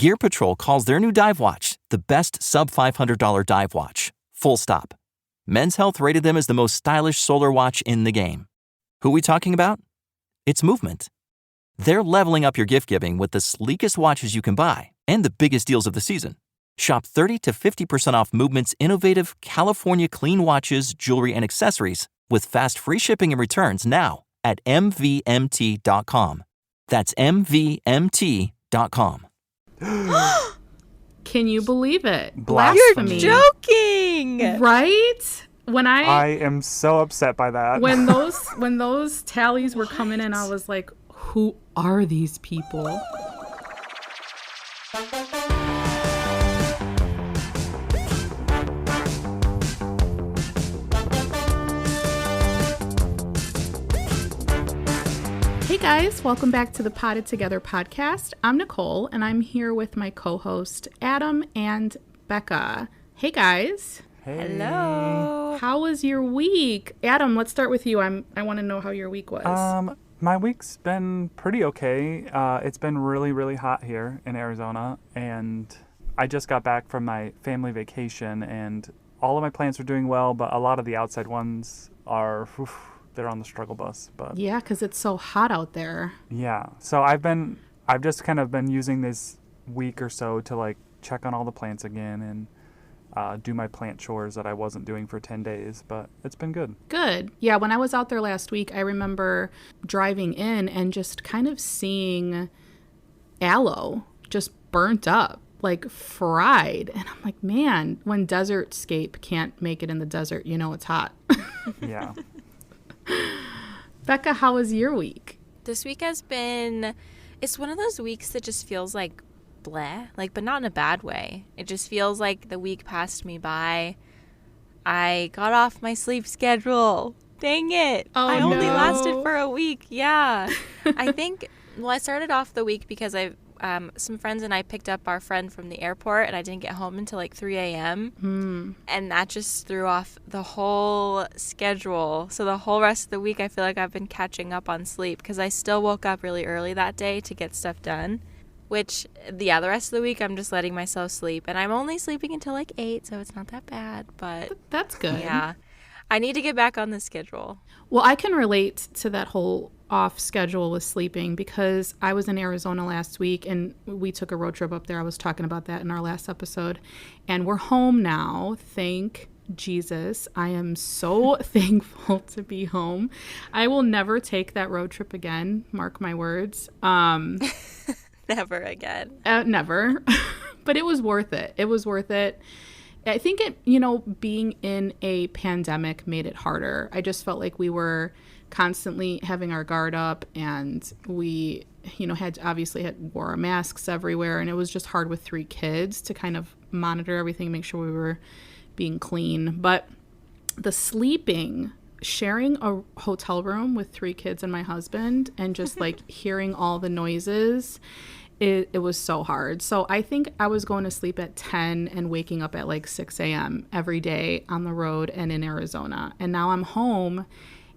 Gear Patrol calls their new dive watch the best sub-$500 dive watch. Full stop. Men's Health rated them as the most stylish solar watch in the game. Who are we talking about? It's Movement. They're leveling up your gift giving with the sleekest watches you can buy and the biggest deals of the season. Shop 30 to 50% off Movement's innovative California clean watches, jewelry, and accessories with fast free shipping and returns now at mvmt.com. That's mvmt.com. Can you believe it? Blasphemy. You're joking! Right? I am so upset by that. When those tallies were coming in, I was like, who are these people? Hey guys, welcome back to the Potted Together podcast. I'm Nicole, and I'm here with my co-host Adam and Becca. Hey guys. Hey. Hello. How was your week? Adam, let's start with you. I want to know how your week was. My week's been pretty okay. It's been really, really hot here in Arizona, and I just got back from my family vacation, and all of my plants are doing well, but a lot of the outside ones are, they're on the struggle bus. But yeah, because it's so hot out there. Yeah, so I've just kind of been using this week or so to like check on all the plants again and do my plant chores that I wasn't doing for 10 days, but it's been good. Good. Yeah, when I was out there last week, I remember driving in and just kind of seeing aloe just burnt up, like fried. And I'm like, man, when Desertscape can't make it in the desert, you know it's hot. Yeah. Becca, how was your week? This week has been, it's one of those weeks that just feels like bleh, like, but not in a bad way. It just feels like the week passed me by. I got off my sleep schedule. Dang it. Oh, I only no. lasted for a week. Yeah. I think, well, I started off the week because some friends and I picked up our friend from the airport, and I didn't get home until like 3 a.m. And that just threw off the whole schedule. So the whole rest of the week, I feel like I've been catching up on sleep because I still woke up really early that day to get stuff done. Which the rest of the week, I'm just letting myself sleep. And I'm only sleeping until like 8, so it's not that bad. But that's good. Yeah. I need to get back on the schedule. Well, I can relate to that whole off schedule with sleeping because I was in Arizona last week and we took a road trip up there. I was talking about that in our last episode. And we're home now. Thank Jesus. I am so thankful to be home. I will never take that road trip again. Mark my words. Never again. Never. But it was worth it. It was worth it. I think being in a pandemic made it harder. I just felt like we were constantly having our guard up, and we, wore our masks everywhere, and it was just hard with 3 kids to kind of monitor everything, make sure we were being clean. But the sleeping, sharing a hotel room with 3 kids and my husband, and just like hearing all the noises, it was so hard. So I think I was going to sleep at 10 and waking up at like 6 a.m. every day on the road and in Arizona. And now I'm home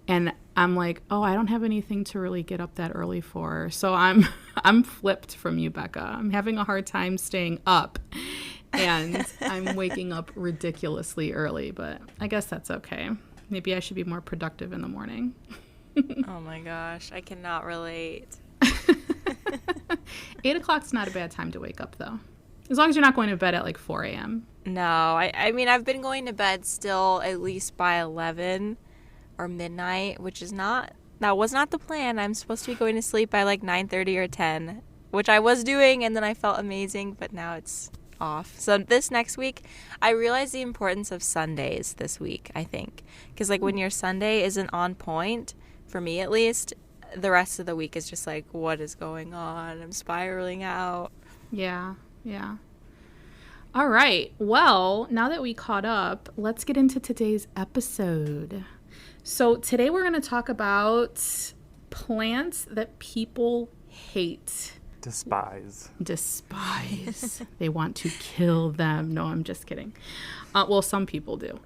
and I'm like, oh, I don't have anything to really get up that early for. So I'm flipped from you, Becca. I'm having a hard time staying up and I'm waking up ridiculously early, but I guess that's okay. Maybe I should be more productive in the morning. Oh my gosh, I cannot relate. 8 o'clock's not a bad time to wake up, though. As long as you're not going to bed at like 4 a.m. No, I mean, I've been going to bed still at least by 11 or midnight, which is that was not the plan. I'm supposed to be going to sleep by like 9:30 or 10, which I was doing, and then I felt amazing, but now it's off. So this next week, I realized the importance of Sundays this week, I think. Because like when your Sunday isn't on point, for me at least, the rest of the week is just like, what is going on? I'm spiraling out. Yeah. All right. Well, now that we caught up, let's get into today's episode. So today we're going to talk about plants that people hate. Despise. They want to kill them. No, I'm just kidding. Well, some people do.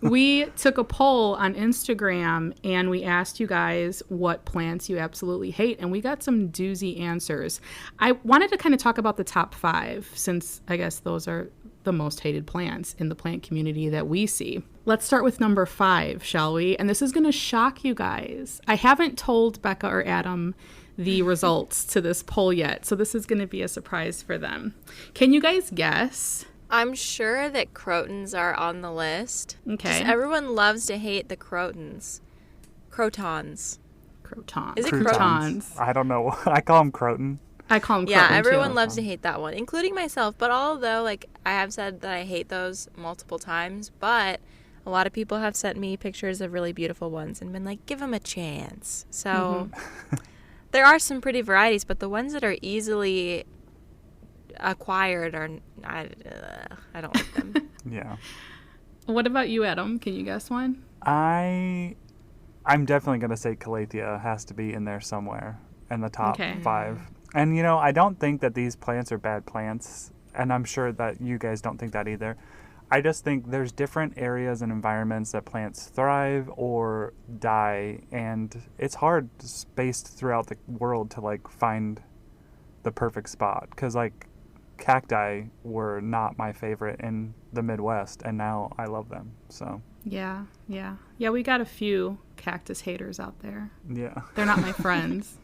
We took a poll on Instagram and we asked you guys what plants you absolutely hate, and we got some doozy answers. I wanted to kind of talk about the top 5 since I guess those are the most hated plants in the plant community that we see. Let's start with number 5, shall we? And this is going to shock you guys. I haven't told Becca or Adam the results to this poll yet, so this is going to be a surprise for them. Can you guys guess? I'm sure that crotons are on the list. Okay. Just everyone loves to hate the crotons. Crotons. Crotons. Is it Crotons? I don't know. I call them croton. I call them Yeah, croton everyone too. loves to hate that one, including myself. But although, like, I have said that I hate those multiple times, but a lot of people have sent me pictures of really beautiful ones and been like, give them a chance. So there are some pretty varieties, but the ones that are easily acquired are, I don't like them. Yeah. What about you, Adam? Can you guess one? I'm definitely going to say Calathea has to be in there somewhere in the top Okay. 5. And, you know, I don't think that these plants are bad plants, and I'm sure that you guys don't think that either. I just think there's different areas and environments that plants thrive or die, and it's hard spaced throughout the world to, like, find the perfect spot. Because, like, cacti were not my favorite in the Midwest, and now I love them, so... Yeah. We got a few cactus haters out there. Yeah. They're not my friends.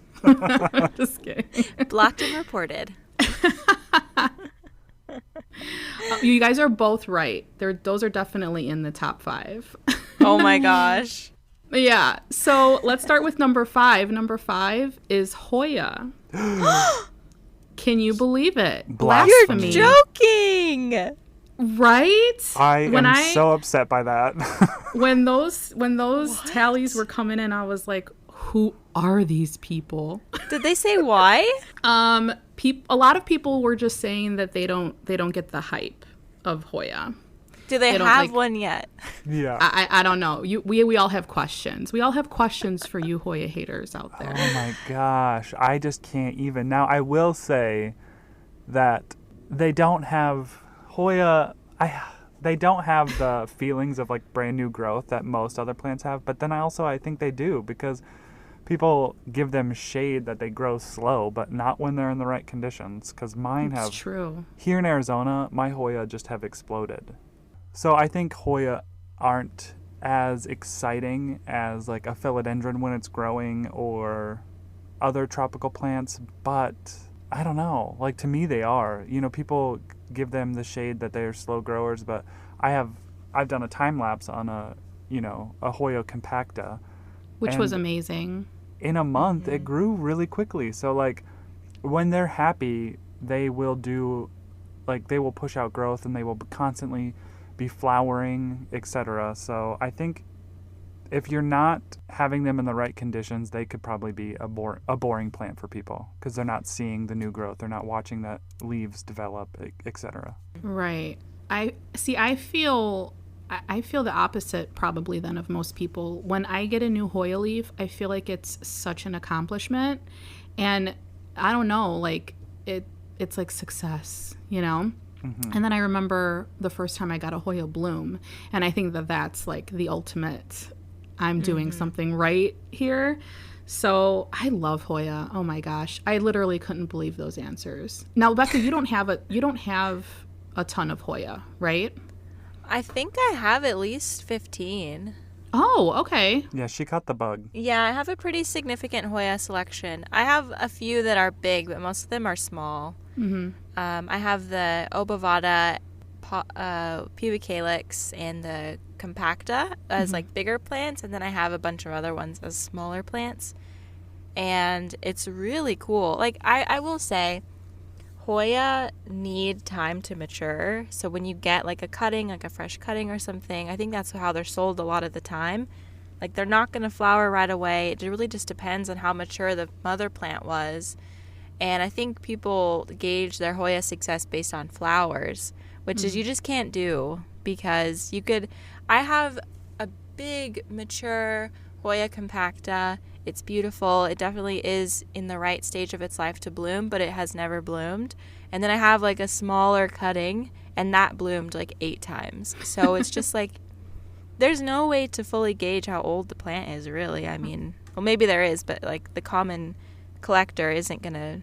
Just kidding. Blocked and reported. You guys are both right. Those are definitely in the top 5. Oh my gosh. Yeah. So let's start with number 5. Number 5 is Hoya. Can you believe it? Blasphemy. You're joking. Right? I am so upset by that. When those tallies were coming in, I was like, who are these people? Did they say why? A lot of people were just saying that they don't get the hype of Hoya. Do they don't have like- one yet? Yeah. I don't know. We all have questions. We all have questions for you Hoya haters out there. Oh my gosh. I just can't even. Now, I will say that they don't have Hoya. They don't have the feelings of like brand new growth that most other plants have. But then I think they do, because people give them shade that they grow slow, but not when they're in the right conditions. Because mine have. It's true. Here in Arizona, my Hoya just have exploded. So I think Hoya aren't as exciting as like a philodendron when it's growing or other tropical plants, but I don't know. Like, to me, they are. You know, people give them the shade that they're slow growers, but I've done a time lapse on a Hoya compacta, Which and was amazing. in a month it grew really quickly. So like, when they're happy, they will push out growth, and they will constantly be flowering, etc. So I think if you're not having them in the right conditions, they could probably be a boring plant for people, because they're not seeing the new growth, they're not watching the leaves develop, etc. Right. I feel the opposite probably then of most people. When I get a new Hoya leaf, I feel like it's such an accomplishment, and I don't know, like it's like success, you know? Mm-hmm. And then I remember the first time I got a Hoya bloom, and I think that that's like the ultimate, I'm doing something right here. So I love Hoya. Oh my gosh. I literally couldn't believe those answers. Now, Becca, you don't have a ton of Hoya, right? I think I have at least 15. Oh, okay. Yeah, she caught the bug. Yeah, I have a pretty significant Hoya selection. I have a few that are big, but most of them are small. Mm-hmm. I have the Obovata pubicalyx and the compacta as like bigger plants, and then I have a bunch of other ones as smaller plants, and it's really cool. Like, I will say Hoya need time to mature, so when you get like a cutting, like a fresh cutting or something, I think that's how they're sold a lot of the time. Like, they're not going to flower right away. It really just depends on how mature the mother plant was. And I think people gauge their Hoya success based on flowers, which is you just can't do, because I have a big mature Hoya compacta. It's beautiful. It definitely is in the right stage of its life to bloom, but it has never bloomed. And then I have like a smaller cutting, and that bloomed like 8 times. So it's just like, there's no way to fully gauge how old the plant is, really. I mean, well, maybe there is, but like the common collector isn't gonna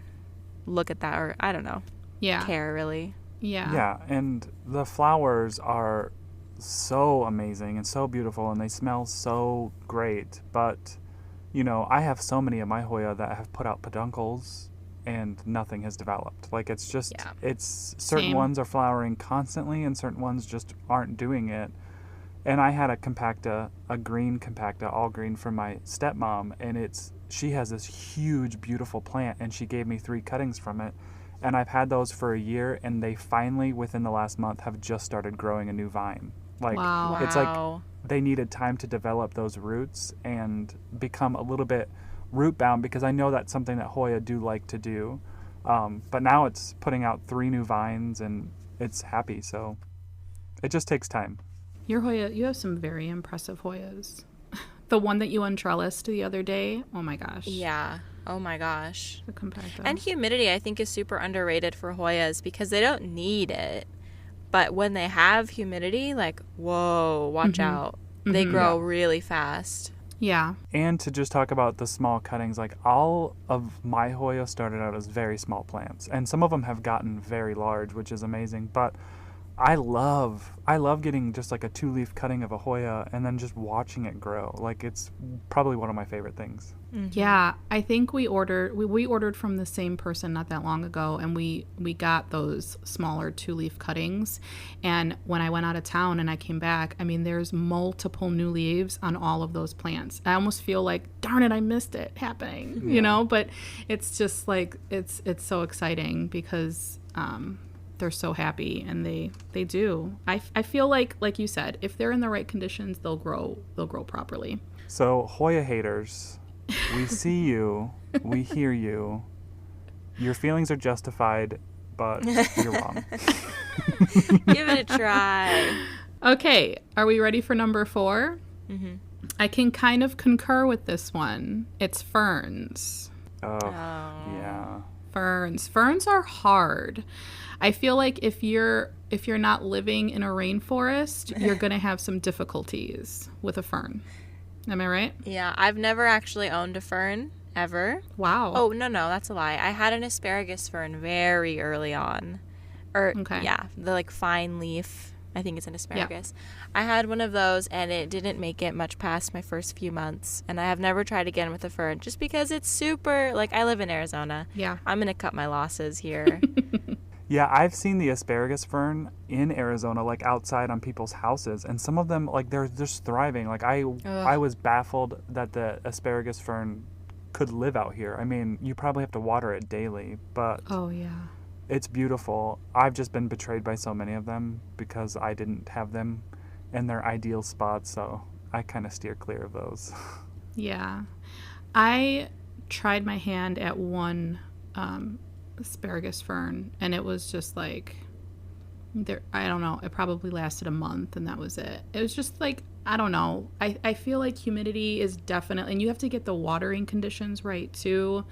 look at that, or I don't know, care really. Yeah, and the flowers are so amazing and so beautiful, and they smell so great. But, you know, I have so many of my Hoya that have put out peduncles and nothing has developed. Like, it's just, it's certain ones are flowering constantly and certain ones just aren't doing it. And I had a compacta, a green compacta, all green, from my stepmom, and she has this huge, beautiful plant, and she gave me 3 cuttings from it. And I've had those for a year, and they finally, within the last month, have just started growing a new vine. Like, it's like they needed time to develop those roots and become a little bit root bound, because I know that's something that Hoya do like to do. But now it's putting out 3 new vines, and it's happy. So it just takes time. Your Hoya, you have some very impressive Hoyas. The one that you untrellised the other day, oh my gosh. Yeah. Oh my gosh. The compacta. And humidity, I think, is super underrated for Hoyas because they don't need it. But when they have humidity, like, whoa, watch out. They grow really fast. Yeah. And to just talk about the small cuttings, like, all of my Hoya started out as very small plants. And some of them have gotten very large, which is amazing. But I love getting just like a 2-leaf cutting of a Hoya and then just watching it grow. Like, it's probably one of my favorite things. Yeah, I think we ordered from the same person not that long ago, and we got those smaller 2-leaf cuttings. And when I went out of town and I came back, I mean, there's multiple new leaves on all of those plants. I almost feel like, darn it, I missed it happening, you know? But it's just like, it's so exciting because they're so happy, and they do. I feel like you said, if they're in the right conditions, they'll grow properly. So, Hoya haters, we see you, we hear you. Your feelings are justified, but you're wrong. Give it a try. Okay, are we ready for number 4? Mm-hmm. I can kind of concur with this one. It's ferns. Oh, yeah. Ferns are hard. I feel like if you're not living in a rainforest, you're going to have some difficulties with a fern. Am I right? Yeah, I've never actually owned a fern, ever. Wow. Oh, no, that's a lie. I had an asparagus fern very early on. Yeah, the like fine leaf. I think it's an asparagus. Yeah. I had one of those, and it didn't make it much past my first few months. And I have never tried again with a fern, just because it's super, like, I live in Arizona. Yeah. I'm going to cut my losses here. Yeah, I've seen the asparagus fern in Arizona, like outside on people's houses, and some of them, like, they're just thriving. Like, I was baffled that the asparagus fern could live out here. I mean, you probably have to water it daily, but it's beautiful. I've just been betrayed by so many of them because I didn't have them in their ideal spots, so I kind of steer clear of those. Yeah. I tried my hand at one asparagus fern, and it was just like, I don't know, it probably lasted a month, and that was it. It was just like, I don't know, I feel like humidity is definitely, and you have to get the watering conditions right too,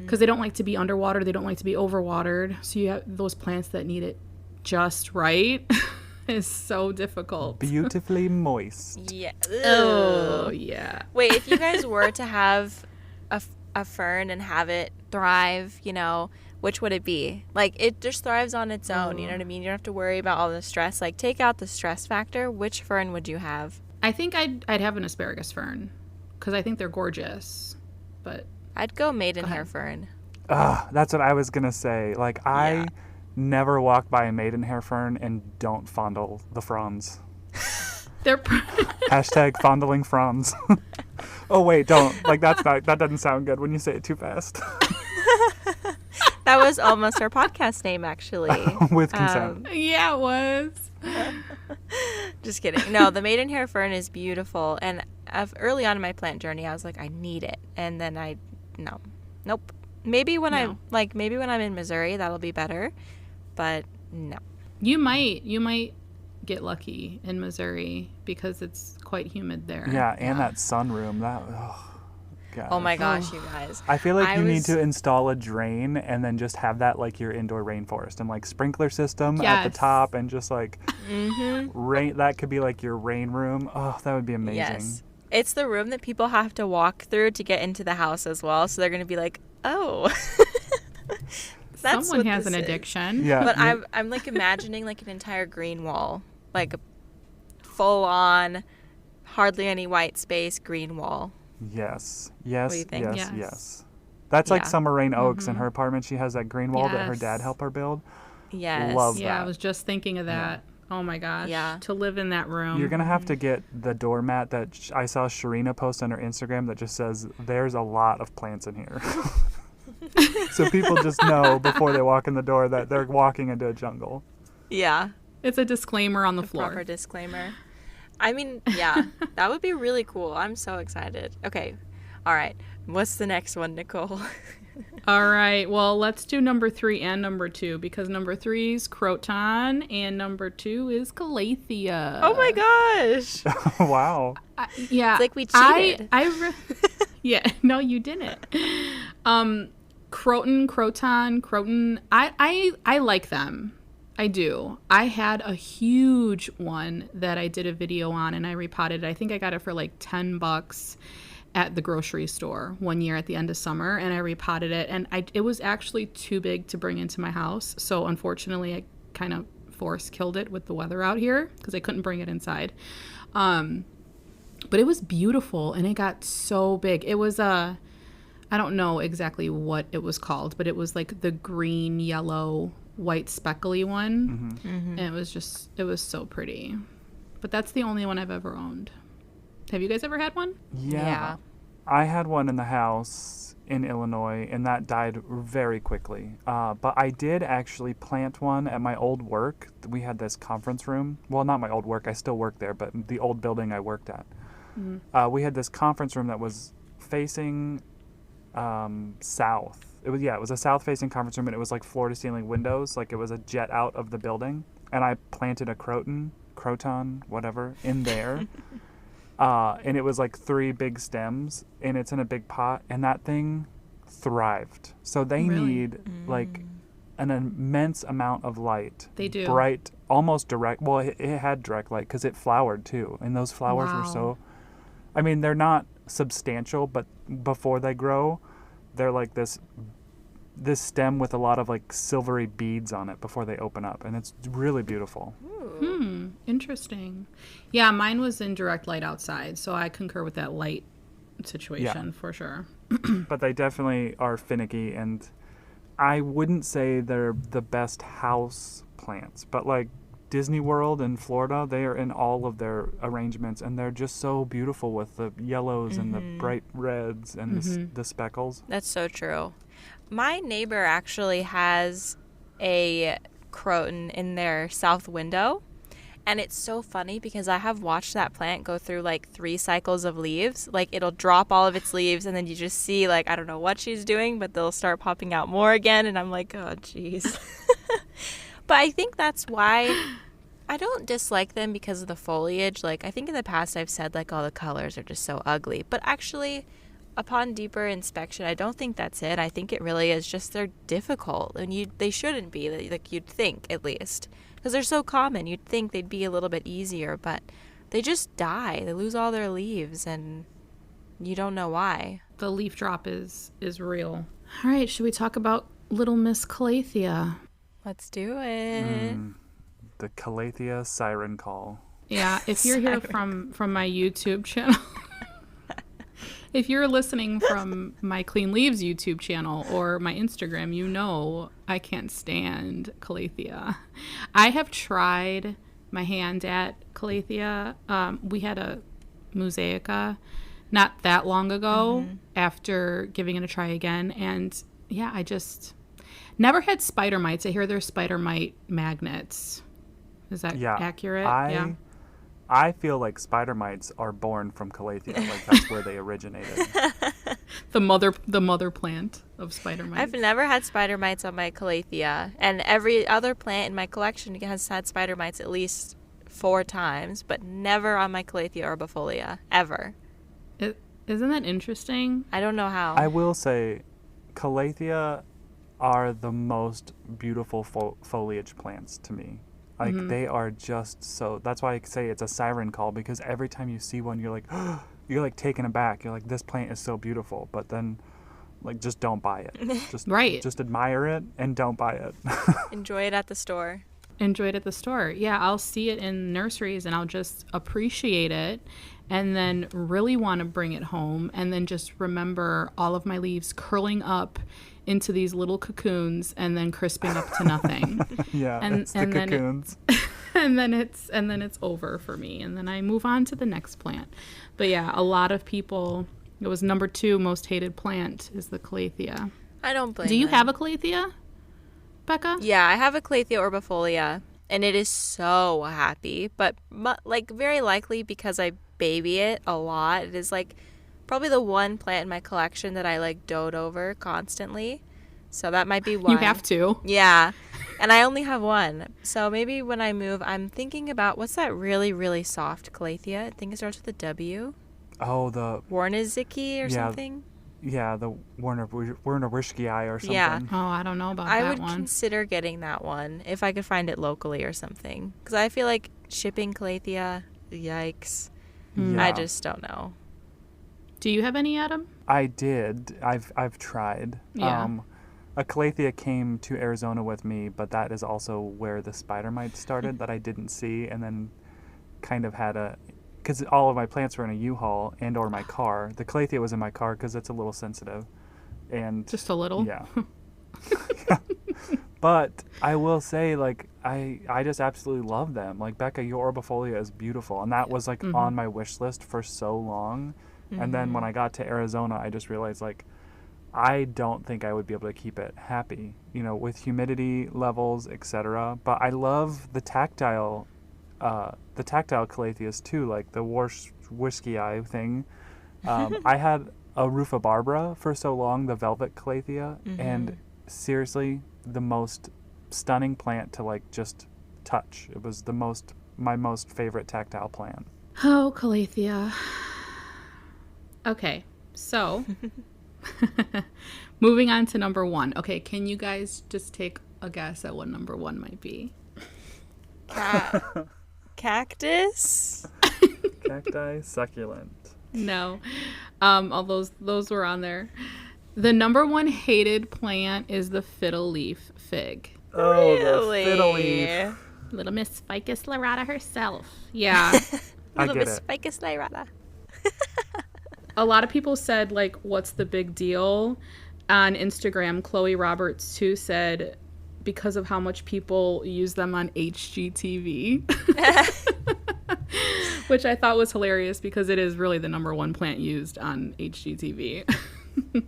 because they don't like to be underwater, they don't like to be overwatered, so you have those plants that need it just right. Is so difficult. Beautifully moist. Yeah. Oh, yeah. Wait, if you guys were to have a fern and have it thrive, you know, which would it be? Like, it just thrives on its own, you know what I mean? You don't have to worry about all the stress. Like, take out the stress factor. Which fern would you have? I think I'd have an asparagus fern, because I think they're gorgeous, but... I'd go maidenhair fern. That's what I was going to say. Like, I never walk by a maidenhair fern and don't fondle the fronds. They're... Hashtag fondling fronds. Oh, wait, don't. Like, that doesn't sound good when you say it too fast. That was almost our podcast name, actually. With consent. Yeah, it was. Just kidding. No, the maidenhair fern is beautiful. And early on in my plant journey, I was like, I need it. And then nope. Maybe when I'm in Missouri, that'll be better. But no. You might get lucky in Missouri because it's quite humid there. Yeah, and that sunroom. gosh. Oh my gosh, you guys. I feel like I you need was- to install a drain and then just have that like your indoor rainforest and like sprinkler system at the Yes. top and just like rain. That could be like your rain room. Oh, that would be amazing. Yes. It's the room that people have to walk through to get into the house as well. So they're going to be like, oh. That's Someone what has this an is. addiction. Yeah. But I'm like imagining like an entire green wall. Like a full on, hardly any white space green wall. Yes. Yes. What do you think? Yes. Yes. Yes. That's like Yeah. Summer Rain Oaks in her apartment. She has that green wall that her Yes. dad helped her build. Yes. Love Yeah, I that. was just thinking of that. Oh my gosh. Yeah. To live in that room. You're going to have to get the doormat that I saw Sharina post on her Instagram that just says, there's a lot of plants in here. So people just know before they walk in the door that they're walking into a jungle. Yeah. It's a disclaimer on the floor. Proper disclaimer. I mean, yeah, that would be really cool. I'm so excited. Okay. All right. What's the next one, Nicole? All right. Well, let's do number 3 and number 2 because number 3 is Croton and number 2 is Calathea. Oh my gosh. Wow. Yeah. It's like we cheated. Yeah. No, you didn't. Croton. I like them. I do. I had a huge one that I did a video on and I repotted it. I think I got it for like $10 at the grocery store one year at the end of summer, and I repotted it, and it was actually too big to bring into my house. So unfortunately, I kind of force killed it with the weather out here because I couldn't bring it inside. But it was beautiful, and it got so big. It was I don't know exactly what it was called, but it was like the green, yellow, white speckly one. And it was so pretty. But that's the only one I've ever owned. Have you guys ever had one? Yeah. I had one in the house in Illinois, and that died very quickly. But I did actually plant one at my old work. We had this conference room. Well, not my old work. I still work there, but the old building I worked at. We had this conference room that was facing south. It was a south-facing conference room, and it was like floor-to-ceiling windows. Like it was a jet out of the building. And I planted a croton, whatever, in there. And it was like 3 big stems, and it's in a big pot, and that thing thrived. So they Really? need like an immense amount of light. They do. Bright, almost direct. Well, it had direct light because it flowered too, and those flowers were Wow. so. I mean, they're not substantial, but before they grow, they're like this stem with a lot of like silvery beads on it before they open up, and it's really beautiful. Interesting. Yeah, mine was in direct light outside, so I concur with that light situation for sure. But they definitely are finicky, and I wouldn't say they're the best house plants, but like Disney World in Florida, they are in all of their arrangements, and they're just so beautiful with the yellows and the bright reds and the speckles. That's so true. My neighbor actually has a croton in their south window. And it's so funny because I have watched that plant go through like 3 cycles of leaves. Like it'll drop all of its leaves and then you just see like, I don't know what she's doing, but they'll start popping out more again. And I'm like, oh, jeez. But I think that's why I don't dislike them because of the foliage. Like I think in the past I've said like all the colors are just so ugly. But actually, upon deeper inspection, I don't think that's it. I think it really is just they're difficult. And they shouldn't be, like you'd think at least. Because they're so common, you'd think they'd be a little bit easier, but they just die. They lose all their leaves, and you don't know why. The leaf drop is real. All right, should we talk about Little Miss Calathea? Let's do it. The Calathea siren call. Yeah, if you're here from my YouTube channel, if you're listening from my Clean Leaves YouTube channel or my Instagram, you know I can't stand Calathea. I have tried my hand at Calathea. We had a Mosaica not that long ago after giving it a try again. And yeah, I just never had spider mites. I hear they're spider mite magnets. Is that accurate? Yeah. I feel like spider mites are born from Calathea. Like that's where they originated. The mother plant of spider mites. I've never had spider mites on my Calathea, and every other plant in my collection has had spider mites at least 4 times, but never on my Calathea or Bifolia, ever. Isn't that interesting? I don't know how. I will say, calathea are the most beautiful foliage plants to me. Like, they are just so... That's why I say it's a siren call, because every time you see one, you're like, you're like taken aback. You're like, this plant is so beautiful. But then, like, just don't buy it. Just, Right. Just admire it and don't buy it. Enjoy it at the store. Enjoy it at the store. Yeah, I'll see it in nurseries and I'll just appreciate it and then really want to bring it home and then just remember all of my leaves curling up into these little cocoons and then crisping up to nothing. Yeah, And- it's the and then it- cocoons. and then it's over for me and then I move on to the next plant. But yeah, a lot of people, it was number 2 most hated plant is the calathea. I don't blame Do you them. have a calathea, Becca? Yeah, I have a Calathea orbifolia, and it is so happy. But like very likely because I baby it a lot, it is like probably the one plant in my collection that I like dote over constantly. So that might be one. You have to. Yeah, and I only have one. So maybe when I move, I'm thinking about what's that really really soft Calathea? I think it starts with a W. Oh, the... Warniziki or Yeah. something. Yeah, the Werner-Wischkii or something. Yeah. Oh, I don't know about I that would one. consider getting that one if I could find it locally or something. Because I feel like shipping Calathea, yikes. Yeah. I just don't know. Do you have any, Adam? I did. I've tried. Yeah. A Calathea came to Arizona with me, but that is also where the spider mite started that I didn't see, and then kind of had a... Because all of my plants were in a U-Haul and or my car. The Calathea was in my car because it's a little sensitive. And Just a little? yeah. But I will say, like, I just absolutely love them. Like, Becca, your orbifolia is beautiful. And that was, like, on my wish list for so long. And then when I got to Arizona, I just realized, like, I don't think I would be able to keep it happy, you know, with humidity levels, etc. But I love the tactile calatheas too, like the Wischkii thing. I had a Rufa Barbara for so long, the velvet calathea, and seriously, the most stunning plant to like just touch. It was my most favorite tactile plant. Oh, calathea. Okay, so moving on to number 1. Okay, can you guys just take a guess at what number 1 might be? Cactus? Cacti, succulent. No. All those were on there. The number 1 hated plant is the fiddle leaf fig. Oh, Really? the fiddle leaf. Little Miss Ficus lyrata herself. Yeah. I Little get Miss it. Ficus lyrata. A lot of people said, like, what's the big deal? On Instagram, Chloe Roberts, too, said because of how much people use them on HGTV. Which I thought was hilarious because it is really the number 1 plant used on HGTV.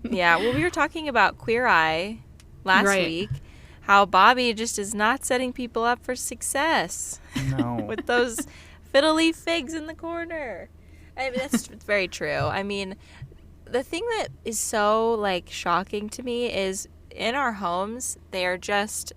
Yeah, well, we were talking about Queer Eye last Right. week. How Bobby just is not setting people up for success No. with those fiddle leaf figs in the corner. I mean, that's very true. I mean, the thing that is so like shocking to me is in our homes, they are just,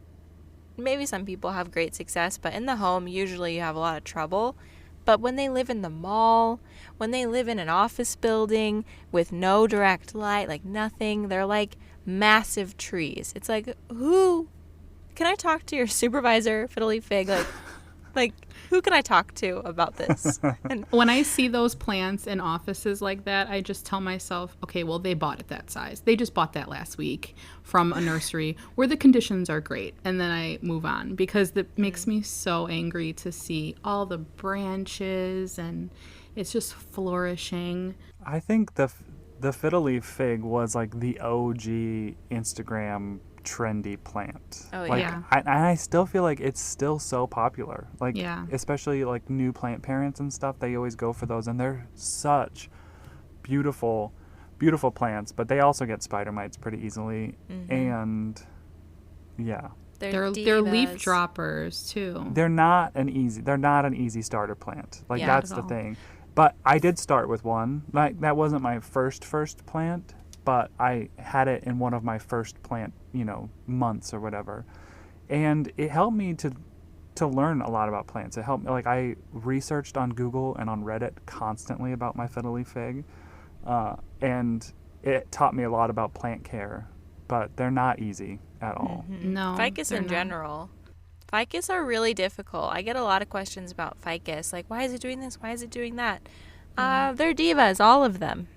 maybe some people have great success, but in the home, usually you have a lot of trouble. But when they live in the mall, when they live in an office building with no direct light, like nothing, they're like massive trees. It's like, who can I talk to your supervisor, fiddle leaf fig? Like who can I talk to about this? And When I see those plants in offices like that, I just tell myself, okay, well, they bought it that size. They just bought that last week from a nursery where the conditions are great. And then I move on because it makes me so angry to see all the branches and it's just flourishing. I think the fiddle leaf fig was like the OG Instagram trendy plant. Oh, like, yeah. I still feel like it's still so popular. Like, Yeah. especially like new plant parents and stuff, they always go for those, and they're such beautiful, beautiful plants. But they also get spider mites pretty easily, and yeah, They're divas. leaf droppers too. they're not an easy starter plant. Like, Yeah. that's Not the at all. thing. But I did start with one. Like, that wasn't my first plant, but I had it in one of my first plant, months or whatever. And it helped me to learn a lot about plants. It helped me, like, I researched on Google and on Reddit constantly about my fiddle leaf fig. And it taught me a lot about plant care, but they're not easy at all. No. Ficus they're in not. general. Ficus are really difficult. I get a lot of questions about ficus, like why is it doing this? Why is it doing that? They're divas, all of them.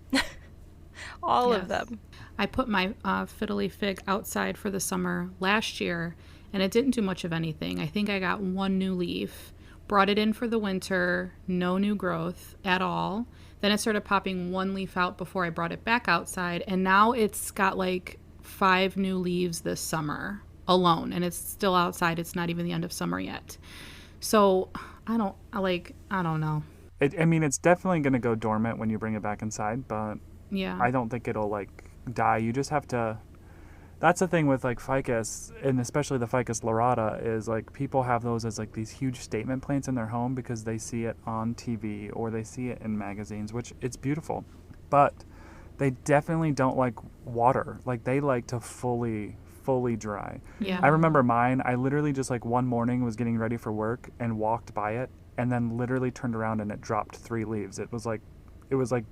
All of Yes. them. I put my fiddly fig outside for the summer last year, and it didn't do much of anything. I think I got one new leaf. Brought it in for the winter, no new growth at all. Then it started popping one leaf out before I brought it back outside, and now it's got like 5 new leaves this summer alone, and it's still outside. It's not even the end of summer yet. So I don't know. I mean, it's definitely going to go dormant when you bring it back inside, but Yeah. I don't think it'll like die. You just have to. That's the thing with like ficus, and especially the ficus lyrata, is like people have those as like these huge statement plants in their home because they see it on TV or they see it in magazines, which it's beautiful, but they definitely don't like water. Like they like to fully dry. Yeah. I remember mine. I literally just like one morning was getting ready for work and walked by it, and then literally turned around and it dropped 3 leaves. It was like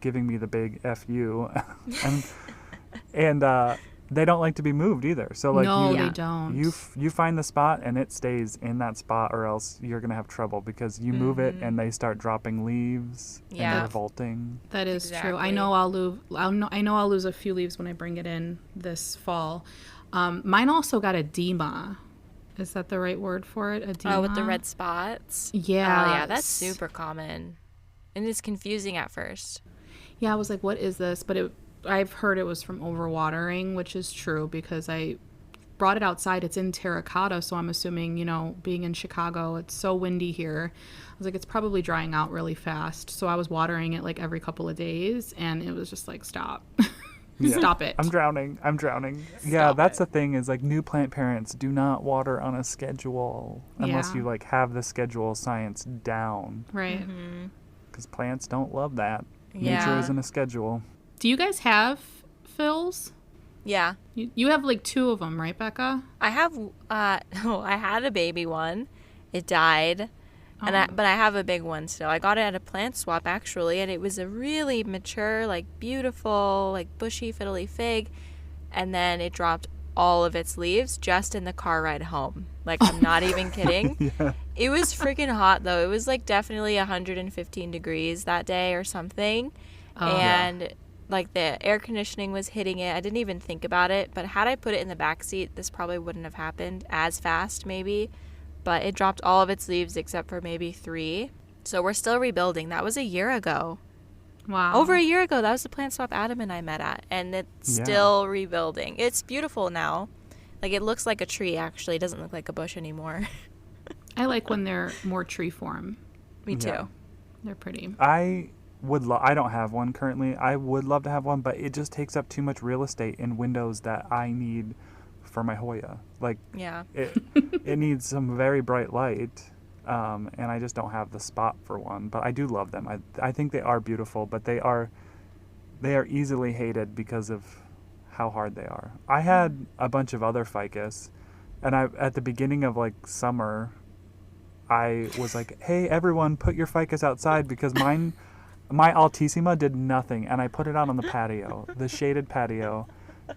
giving me the big fu, and they don't like to be moved either. So like No, you, they don't. you find the spot and it stays in that spot, or else you're gonna have trouble because you move it and they start dropping leaves Yeah. and they're revolting. That is true. I Exactly. know I'll lose a few leaves when I bring it in this fall. Mine also got edema. Is that the right word for it? Edema. Oh, with the red spots? Yeah. Oh, yeah, that's super common. And it's confusing at first. Yeah, I was like, what is this? But I've heard it was from overwatering, which is true because I brought it outside. It's in terracotta, so I'm assuming, being in Chicago, it's so windy here. I was like, it's probably drying out really fast. So I was watering it like every couple of days, and it was just like, stop. Yeah. Stop it. I'm drowning. Yeah, Stop that's it. the thing is like new plant parents do not water on a schedule unless Yeah. you like have the schedule science down, Right. because plants don't love that. Nature Yeah. isn't a schedule. Do you guys have fills? Yeah. You have like 2 of them, right, Becca? I have, I had a baby one. It died. But I have a big one still. I got it at a plant swap actually, and it was a really mature, like beautiful, like bushy fiddly fig, and then it dropped all of its leaves just in the car ride home. Like I'm not even kidding. Yeah. It was freaking hot though. It was like definitely 115 degrees that day or something, and like the air conditioning was hitting it. I didn't even think about it, but had I put it in the back seat, this probably wouldn't have happened as fast maybe. But it dropped all of its leaves except for maybe 3. So we're still rebuilding. That was a year ago. Wow. Over a year ago. That was the plant swap Adam and I met at. And it's Yeah. still rebuilding. It's beautiful now. Like it looks like a tree actually. It doesn't look like a bush anymore. I like when they're more tree form. Me too. Yeah. They're pretty. I don't have one currently. I would love to have one, but it just takes up too much real estate in windows that I need for my Hoya. Like Yeah. it needs some very bright light, and I just don't have the spot for one. But I do love them. I think they are beautiful, but they are easily hated because of how hard they are. I had a bunch of other ficus, and at the beginning of like summer, I was like, "Hey, everyone, put your ficus outside," because my Altissima did nothing, and I put it out on the patio, the shaded patio.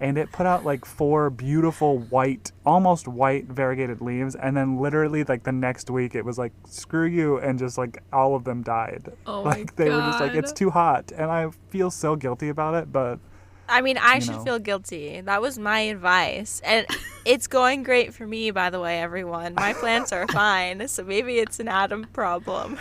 And it put out like 4 beautiful white, almost white variegated leaves. And then literally like the next week it was like, screw you. And just like all of them died. Oh my Like they were just like, God. it's too hot. And I feel so guilty about it. But I mean, I You should know. feel guilty. That was my advice. And it's going great for me, by the way, everyone. My plants are fine. So maybe it's an Adam problem.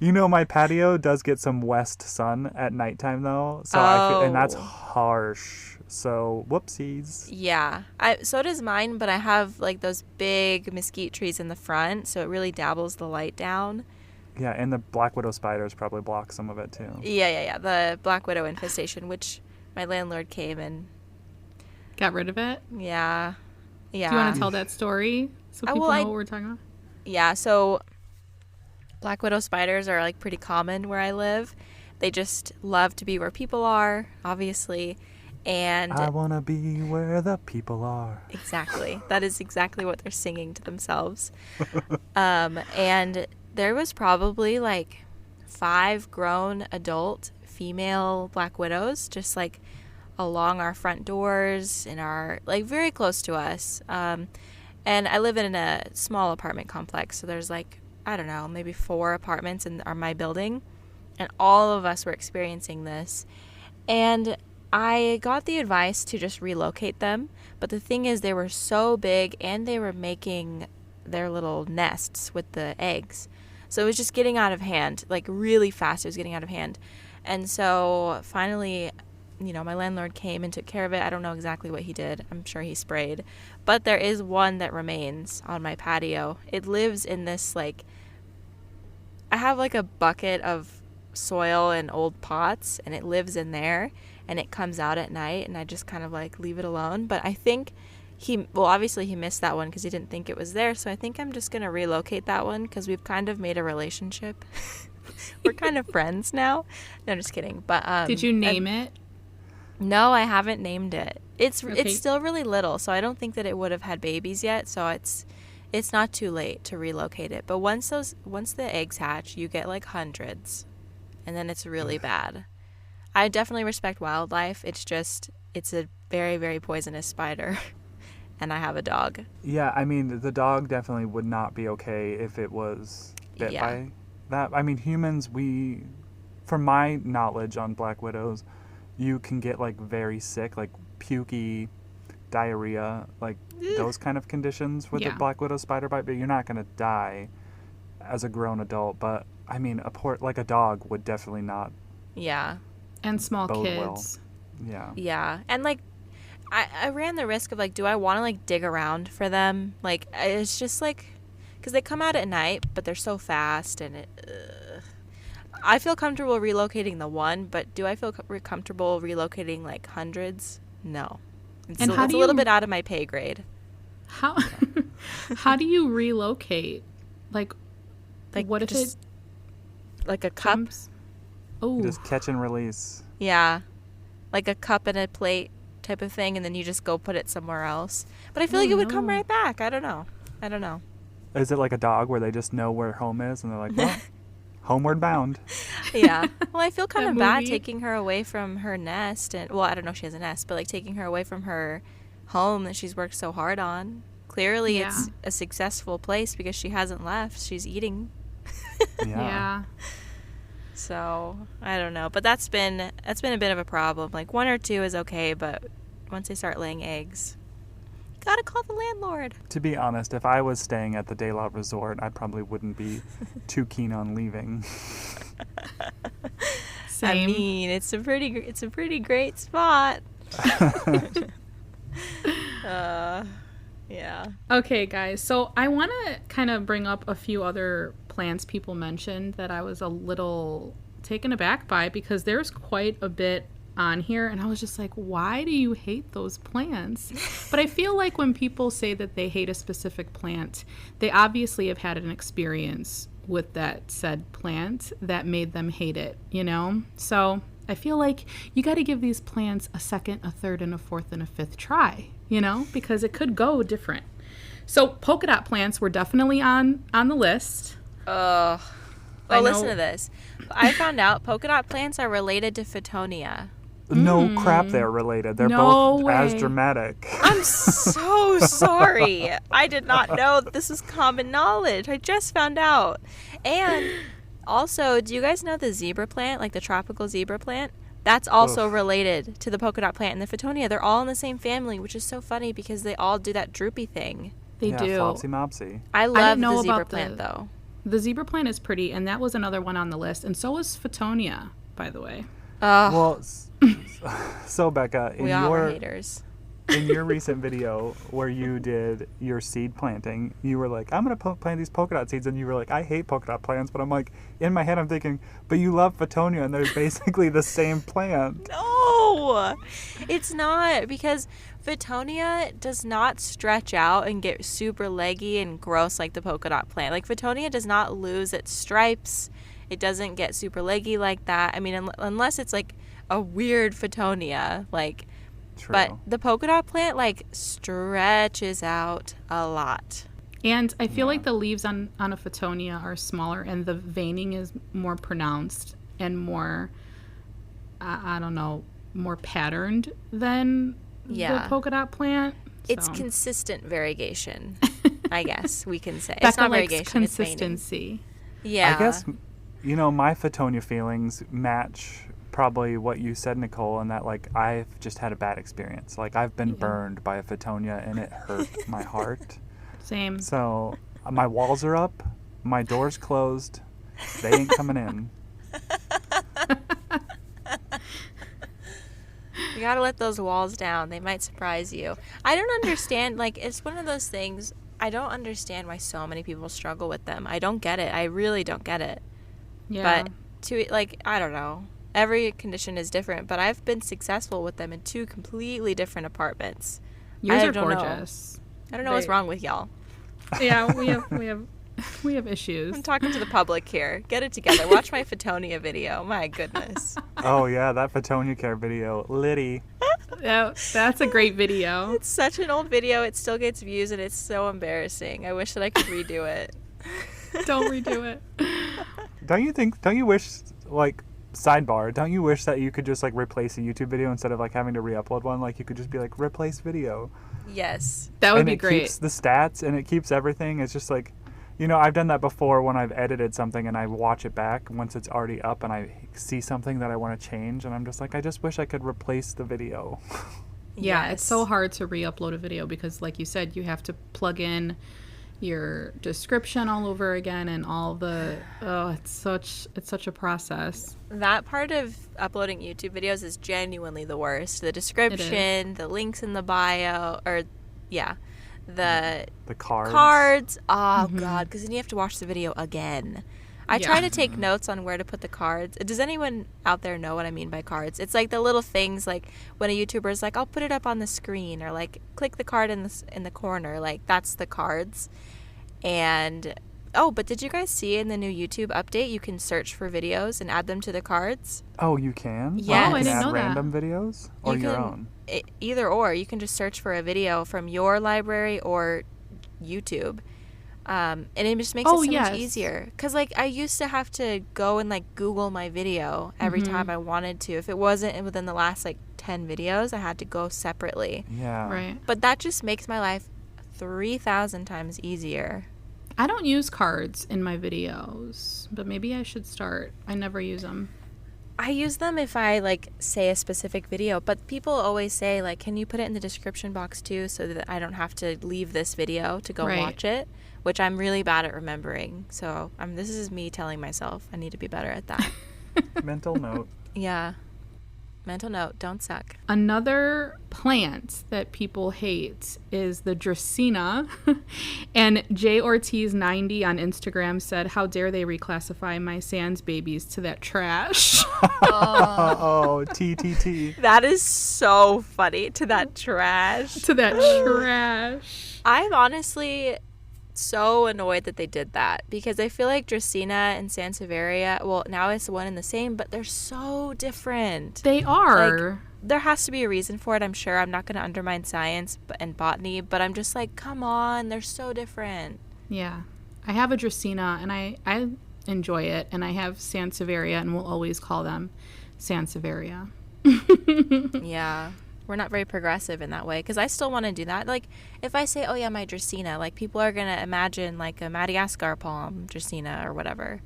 my patio does get some west sun at nighttime though. So and that's Oh. harsh. So whoopsies. Yeah, so does mine, but I have like those big mesquite trees in the front, so it really dabbles the light down. Yeah. And the black widow spiders probably block some of it too. Yeah. The black widow infestation, which my landlord came and Got rid of it? yeah. Do you want to tell that story so people well, know what we're talking about? Yeah, so black widow spiders are like pretty common where I live. They just love to be where people are, obviously. And I want to be where the people are. exactly. That is exactly what they're singing to themselves. And there was probably like 5 grown adult female black widows, just like along our front doors in our, like, very close to us. And I live in a small apartment complex, so there's like, I don't know, maybe 4 apartments in my building, and all of us were experiencing this. And I got the advice to just relocate them, but the thing is, they were so big and they were making their little nests with the eggs. So it was just getting out of hand, like really fast. It was getting out of hand. And so finally, you know, my landlord came and took care of it. I don't know exactly what he did. I'm sure he sprayed. But there is one that remains on my patio. It lives in this, like, I have like a bucket of soil and old pots, and it lives in there, and it comes out at night, and I just kind of like leave it alone. But I think obviously he missed that one because he didn't think it was there. So I think I'm just going to relocate that one because we've kind of made a relationship. We're kind of friends now. No, just kidding. But did you name it? No, I haven't named it. It's Okay. still really little, so I don't think that it would have had babies yet. So it's not too late to relocate it. But once the eggs hatch, you get like hundreds, and then it's really bad. I definitely respect wildlife. It's a very, very poisonous spider, and I have a dog. Yeah, I mean, the dog definitely would not be okay if it was bit Yeah. by that. I mean, humans, from my knowledge on black widows, you can get like very sick, like pukey, diarrhea, like those kind of conditions with Yeah. a black widow spider bite, but you're not going to die as a grown adult. But I mean, a dog would definitely not. Yeah. And small Bode kids. well. Yeah. Yeah. And like, I ran the risk of like, do I want to like dig around for them? Like, it's just like, because they come out at night, but they're so fast, and I feel comfortable relocating the one, but do I feel comfortable relocating like hundreds? No. It's And how it's do a little you- bit out of my pay grade. How how do you relocate? Like what if just, it like a cup? comes? Oh, Just catch and release. Yeah. Like a cup and a plate type of thing, and then you just go put it somewhere else. But I feel like it would come no. right back. I don't know. Is it like a dog where they just know where home is and they're like, well, homeward bound? Yeah. Well, I feel kind That of bad movie. taking her away from her nest, and well, I don't know if she has a nest, but like taking her away from her home that she's worked so hard on. Clearly, Yeah. it's a successful place because she hasn't left. She's eating. yeah. So I don't know, but that's been a bit of a problem. Like 1 or 2 is okay, but once they start laying eggs, you gotta call the landlord. To be honest, if I was staying at the De La Resort, I probably wouldn't be too keen on leaving. Same. I mean, it's a pretty great spot. Yeah. Okay, guys. So I want to kind of bring up a few other plants people mentioned that I was a little taken aback by because there's quite a bit on here, and I was just like, why do you hate those plants? But I feel like when people say that they hate a specific plant, they obviously have had an experience with that said plant that made them hate it, you know? So I feel like you got to give these plants a second, a third, and a fourth, and a fifth try, you know, because it could go different. So polka dot plants were definitely on the list. Ugh. I Oh, listen know- to this. I found out polka dot plants are related to Fittonia. No crap, they're related. They're No both as way. dramatic. I'm so sorry. I did not know that this was common knowledge. I just found out. And also, do you guys know the zebra plant, like the tropical zebra plant? That's also Oof. related to the polka dot plant and the Fittonia. They're all in the same family, which is so funny because they all do that droopy thing. They Yeah, do. Flopsy Mopsy. I love know the zebra about plant, the- though. The zebra plant is pretty, and that was another one on the list. And so was Fittonia, by the way. Well, so Becca, We all are haters. in your recent video where you did your seed planting, you were like, I'm going to plant these polka dot seeds. And you were like, I hate polka dot plants. But I'm like, in my head, I'm thinking, but you love Fittonia and they're basically the same plant. No, it's not, because Fittonia does not stretch out and get super leggy and gross like the polka dot plant. Like Fittonia does not lose its stripes. It doesn't get super leggy like that. I mean, unless it's like a weird Fittonia, like. True. But the polka dot plant like stretches out a lot. And I feel like the leaves on a Fittonia are smaller, and the veining is more pronounced and more I don't know, more patterned than the polka dot plant. It's So. consistent variegation, I guess we can say. Becca It's not likes variegation, consistency. it's mating. Yeah. I guess, my Fatonia feelings match probably what you said, Nicole, in that, like, I've just had a bad experience. Like, I've been burned by a Fatonia, and it hurt my heart. Same. So, my walls are up, my door's closed, they ain't coming in. You gotta let those walls down. They might surprise you. I don't understand. Like, it's one of those things. I don't understand why so many people struggle with them. I don't get it. I really don't get it. Yeah. But I don't know. Every condition is different. But I've been successful with them in 2 completely different apartments. Yours are don't know. gorgeous. I don't know what's wrong with y'all. Yeah, we have issues. I'm talking to the public here. Get it together. Watch my Fatonia video. My goodness. Oh, yeah, that Fatonia care video. Liddy. Yeah, that's a great video. It's such an old video. It still gets views, and it's so embarrassing. I wish that I could redo it. Don't redo it. Don't you wish, like, sidebar, don't you wish that you could just, like, replace a YouTube video instead of, like, having to re-upload one? Like, you could just be like, replace video. Yes. That would And be it great. keeps the stats, and it keeps everything. It's just like, I've done that before when I've edited something and I watch it back once it's already up and I see something that I want to change, and I'm just like, I just wish I could replace the video. Yeah, Yes. it's so hard to re-upload a video because, like you said, you have to plug in your description all over again and all the it's such a process. That part of uploading YouTube videos is genuinely the worst. The description, the links in the bio, the cards. Oh, God, because then you have to watch the video again. I try to take notes on where to put the cards. Does anyone out there know what I mean by cards? It's like the little things, like when a YouTuber is like, I'll put it up on the screen, or like click the card in the corner. Like, that's the cards. And but did you guys see in the new YouTube update you can search for videos and add them to the cards? Oh, you can? Yes. Oh, I You can didn't add know that. random videos or You your can- own? Either or. You can just search for a video from your library or YouTube. And it just makes it so much easier. Because, like, I used to have to go and, like, Google my video every time I wanted to. If it wasn't within the last, like, 10 videos, I had to go separately. Yeah. Right. But that just makes my life 3,000 times easier. I don't use cards in my videos, but maybe I should start. I never use them. I use them if I, like, say a specific video. But people always say, like, can you put it in the description box, too, so that I don't have to leave this video to go watch it? Which I'm really bad at remembering. So this is me telling myself I need to be better at that. Mental note. Yeah. Mental note, don't suck. Another plant that people hate is the Dracaena. And J Ortiz 90 on Instagram said, how dare they reclassify my Sans babies to that trash? Oh, TTT. That is so funny. To that trash. To that trash. I'm honestly so annoyed that they did that, because I feel like Dracaena and Sansevieria, well, now it's one and the same, but they're so different. They are. Like, there has to be a reason for it, I'm sure. I'm not going to undermine science and botany, but I'm just like, come on, they're so different. Yeah. I have a Dracaena, and I enjoy it, and I have Sansevieria, and we'll always call them Sansevieria. Yeah. We're not very progressive in that way, because I still want to do that. Like, if I say, oh, yeah, my Dracaena, like, people are going to imagine, like, a Madagascar palm Dracaena or whatever.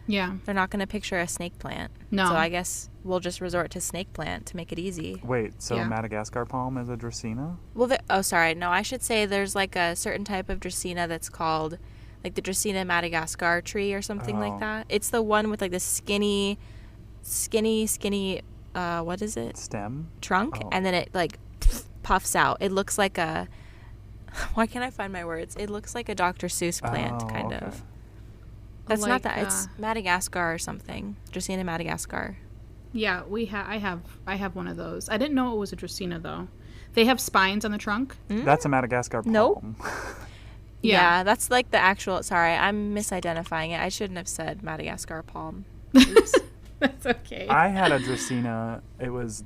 Yeah. They're not going to picture a snake plant. No. So I guess we'll just resort to snake plant to make it easy. Wait, so Yeah. Madagascar palm is a Dracaena? Well, sorry. No, I should say there's, like, a certain type of Dracaena that's called, like, the Dracaena Madagascar tree or something like Oh. that. It's the one with, like, the skinny, what is it? Stem? Trunk, Oh. and then it, like, puffs out. It looks like a, why can't I find my words? It looks like a Dr. Seuss plant, Oh, kind okay. of. That's Like, not that. It's Madagascar or something. Dracaena Madagascar. Yeah, I have one of those. I didn't know it was a Dracaena, though. They have spines on the trunk. That's a Madagascar palm. Nope. Yeah. Yeah, that's like the actual. Sorry, I'm misidentifying it. I shouldn't have said Madagascar palm. Oops. That's okay. I had a Dracaena. It was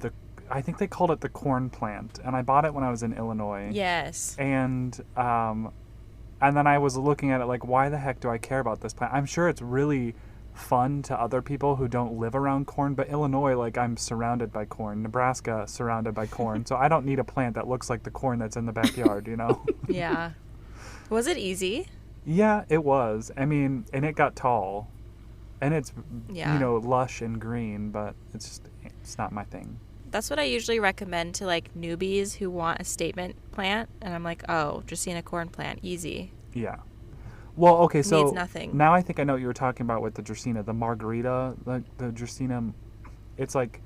I think they called it the corn plant, and I bought it when I was in Illinois. Yes. And then I was looking at it like, why the heck do I care about this plant? I'm sure it's really fun to other people who don't live around corn, but Illinois, like, I'm surrounded by corn. Nebraska, surrounded by corn. So I don't need a plant that looks like the corn that's in the backyard, you know? Yeah. Was it easy? Yeah, it was. I mean, and it got tall. And it's, Yeah. you know, lush and green, but it's not my thing. That's what I usually recommend to like newbies who want a statement plant. And I'm like, oh, Dracaena corn plant, easy. Yeah. Well, okay, so Needs nothing. now I think I know what you were talking about with the Dracaena, the margarita, like the Dracaena. It's like,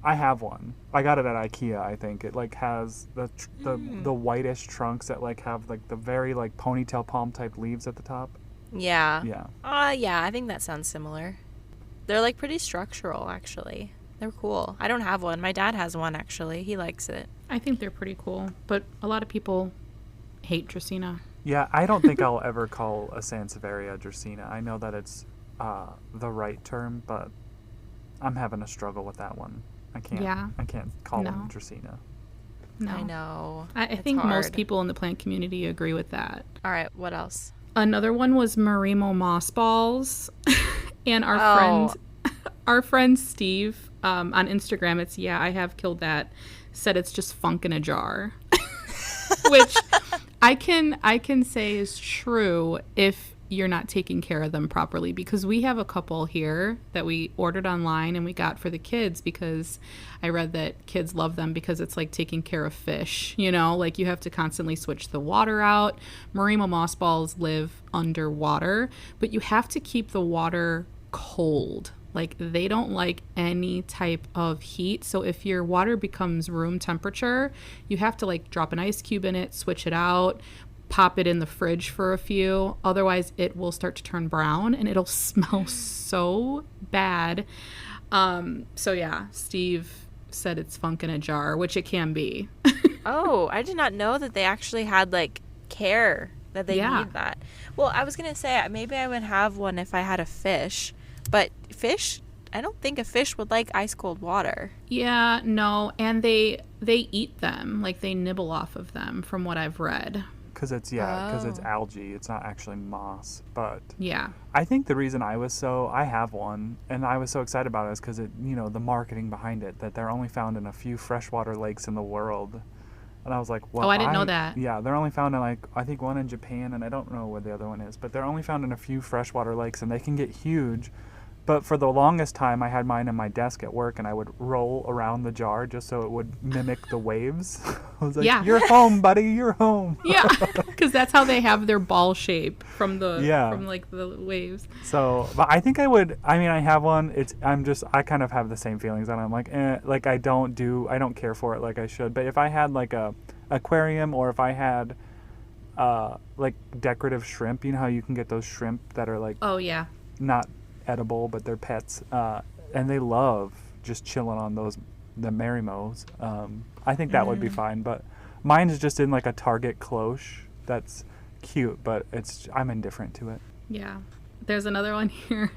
I have one. I got it at IKEA. I think it like has the whitish trunks that like have like the very like ponytail palm type leaves at the top. Yeah. Yeah. Yeah, I think that sounds similar. They're like pretty structural, actually. They're cool. I don't have one. My dad has one, actually. He likes it. I think they're pretty cool, but a lot of people hate Dracaena. Yeah, I don't think I'll ever call a Sansevieria Dracaena. I know that it's the right term, but I'm having a struggle with that one. I can't call them Dracaena. No. I know. I It's think most hard. people in the plant community agree with that. All right, what else? Another one was Marimo mossballs, and Oh. our friend Steve on Instagram. It's I have killed that. Said it's just funk in a jar, which I can say is true if you're not taking care of them properly, because we have a couple here that we ordered online and we got for the kids because I read that kids love them because it's like taking care of fish, you know, like you have to constantly switch the water out. Marimo mossballs live underwater, but you have to keep the water cold. Like they don't like any type of heat. So if your water becomes room temperature, you have to like drop an ice cube in it, switch it out, pop it in the fridge for a few. Otherwise it will start to turn brown and it'll smell so bad. So yeah, Steve said it's funk in a jar, which it can be. Oh, I did not know that they actually had like care that they need that. Well, I was going to say maybe I would have one if I had a fish, but fish, I don't think a fish would like ice cold water. Yeah, no, and they eat them, like they nibble off of them from what I've read. Because it's algae. It's not actually moss. But Yeah. I think the reason I have one, and I was so excited about it is because the marketing behind it, that they're only found in a few freshwater lakes in the world. And I was like, well, I didn't know that. Yeah, they're only found in I think one in Japan, and I don't know where the other one is, but they're only found in a few freshwater lakes, and they can get huge. But for the longest time, I had mine in my desk at work, and I would roll around the jar just so it would mimic the waves. I was like, you're home, buddy, you're home. Yeah, because that's how they have their ball shape from the waves. So, but I think I would. I mean, I have one. I kind of have the same feelings, and I'm like, like I don't care for it like I should. But if I had like a aquarium, or if I had like decorative shrimp, you know how you can get those shrimp that are like not edible, but they're pets, and they love just chilling on the Marimos. I think that would be fine, but mine is just in like a Target cloche that's cute, but I'm indifferent to it. Yeah. There's another one here,